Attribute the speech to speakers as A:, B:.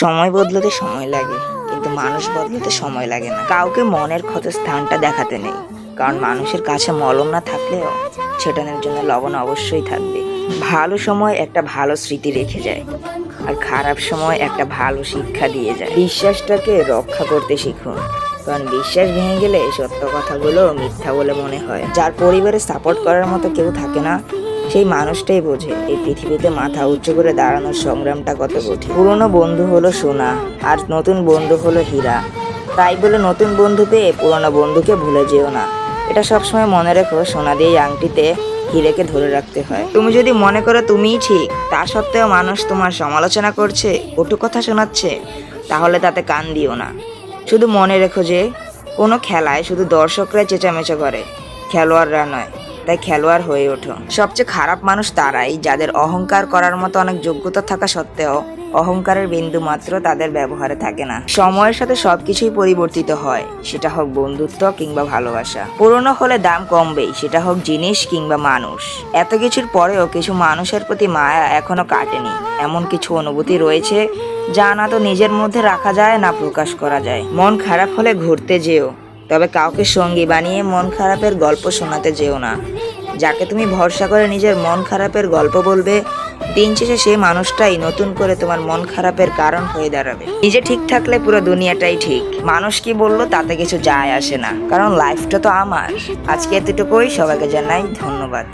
A: সময় বদলাতে সময় লাগে, কিন্তু মানুষ বদলাতে সময় লাগে না। কাউকে মনের ক্ষত স্থানটা দেখাতে নেই, কারণ মানুষের কাছে মলম না থাকলেও ছেটানোর জন্য লবণ অবশ্যই থাকবে। ভালো সময় একটা ভালো স্মৃতি রেখে যায়, আর খারাপ সময় একটা ভালো শিক্ষা দিয়ে যায়। বিশ্বাসটাকে রক্ষা করতে শিখুন, কারণ বিশ্বাস ভেঙে গেলে সত্য কথাগুলো মিথ্যা বলে মনে হয়। যার পরিবারে সাপোর্ট করার মতো কেউ থাকে না, সেই মানুষটাই বোঝে এই পৃথিবীতে মাথা উঁচু করে দাঁড়ানোর সংগ্রামটা কত কঠিন। পুরনো বন্ধু হলো সোনা, আর নতুন বন্ধু হলো হীরা। তাই বলে নতুন বন্ধু পেয়ে পুরনো বন্ধুকে ভুলে যেও না। এটা সবসময় মনে রেখো, সোনা দিয়ে আংটিতে হিরেকে ধরে রাখতে হয়। তুমি যদি মনে করো তুমিই ঠিক, তা সত্ত্বেও মানুষ তোমার সমালোচনা করছে, কটু কথা শোনাচ্ছে, তাহলে তাতে কান দিও না। শুধু মনে রেখো যে কোনো খেলায় শুধু দর্শকরা চেঁচামেচা করে, খেলোয়াড়রা নয়। তাই খেলোয়াড় হয়ে ওঠো। সবচেয়ে খারাপ মানুষ তারাই যাদের অহংকার করার মতো অনেক যোগ্যতা থাকা সত্ত্বেও অহংকারের বিন্দু মাত্র তাদের ব্যবহারে থাকে না। সময়ের সাথে সবকিছুই পরিবর্তিত হয়, সেটা হোক বন্ধুত্ব কিংবা ভালোবাসা। পুরনো হলে দাম কমবেই, সেটা হোক জিনিস কিংবা মানুষ। এত কিছুর পরেও কিছু মানুষের প্রতি মায়া এখনো কাটেনি। এমন কিছু অনুভূতি রয়েছে যা না তো নিজের মধ্যে রাখা যায়, না প্রকাশ করা যায়। মন খারাপ হলে ঘুরতে যেও, তবে কাউকে সঙ্গী বানিয়ে মন খারাপের গল্প শোনাতে যেও না। যাকে তুমি ভরসা করে নিজের মন খারাপের গল্প বলবে, দিন শেষে সেই মানুষটাই নতুন করে তোমার মন খারাপের কারণ হয়ে দাঁড়াবে। নিজে ঠিক থাকলে পুরো দুনিয়াটাই ঠিক। মানুষ কি বললো তাতে কিছু যায় আসে না, কারণ লাইফটা তো আমার। আজকে এতটুকুই, সবাইকে জানাই ধন্যবাদ।